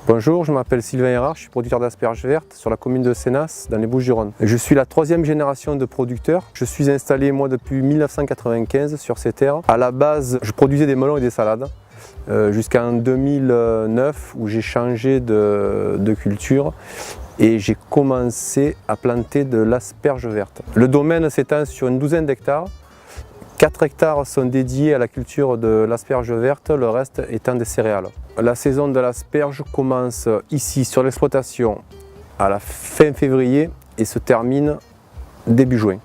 Bonjour, je m'appelle Sylvain Erard, je suis producteur d'asperges vertes sur la commune de Sénas, dans les Bouches-du-Rhône. Je suis la troisième génération de producteurs. Je suis installé moi depuis 1995 sur ces terres. À la base, je produisais des melons et des salades jusqu'en 2009 où j'ai changé de culture et j'ai commencé à planter de l'asperge verte. Le domaine s'étend sur une douzaine d'hectares. 4 hectares sont dédiés à la culture de l'asperge verte, le reste étant des céréales. La saison de l'asperge commence ici sur l'exploitation à la fin février et se termine début juin.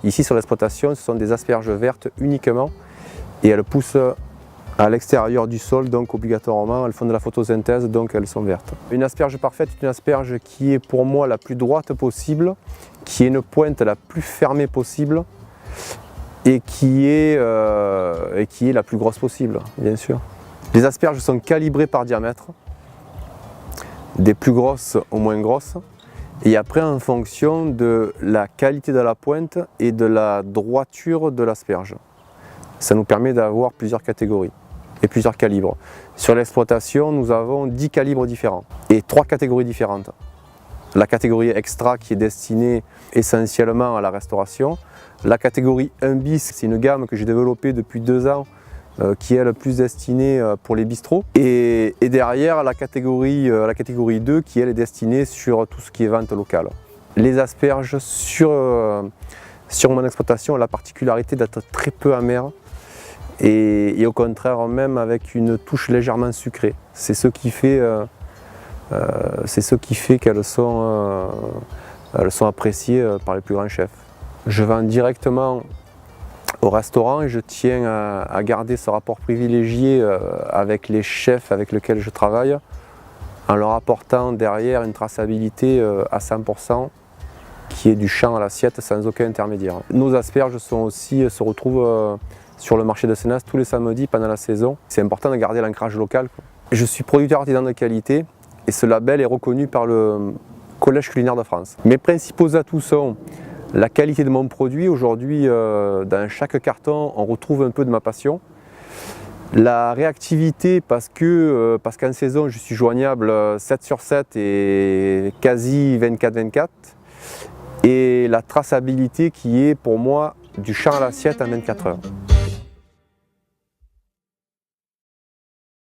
Ici sur l'exploitation, ce sont des asperges vertes uniquement et elles poussent à l'extérieur du sol, donc obligatoirement elles font de la photosynthèse, donc elles sont vertes. Une asperge parfaite est une asperge qui est pour moi la plus droite possible, qui est une pointe la plus fermée possible et qui est la plus grosse possible, bien sûr. Les asperges sont calibrées par diamètre, des plus grosses aux moins grosses, et après en fonction de la qualité de la pointe et de la droiture de l'asperge. Ça nous permet d'avoir plusieurs catégories et plusieurs calibres. Sur l'exploitation, nous avons 10 calibres différents et 3 catégories différentes. La catégorie extra qui est destinée essentiellement à la restauration. La catégorie 1 bis, c'est une gamme que j'ai développée depuis 2 ans qui est la plus destinée pour les bistrots. Et derrière la catégorie 2 qui elle est destinée sur tout ce qui est vente locale. Les asperges sur mon exploitation ont la particularité d'être très peu amères et au contraire même avec une touche légèrement sucrée. C'est ce qui fait qu'elles sont appréciées par les plus grands chefs. Je vends directement au restaurant et je tiens à garder ce rapport privilégié avec les chefs avec lesquels je travaille en leur apportant derrière une traçabilité à 100% qui est du champ à l'assiette sans aucun intermédiaire. Nos asperges se retrouvent sur le marché de Sénas tous les samedis pendant la saison. C'est important de garder l'ancrage local. Je suis producteur artisan de qualité et ce label est reconnu par le Collège culinaire de France. Mes principaux atouts sont la qualité de mon produit. Aujourd'hui, dans chaque carton, on retrouve un peu de ma passion. La réactivité, parce qu'en saison, je suis joignable 7 sur 7 et quasi 24/24. Et la traçabilité qui est pour moi du champ à l'assiette en 24 heures.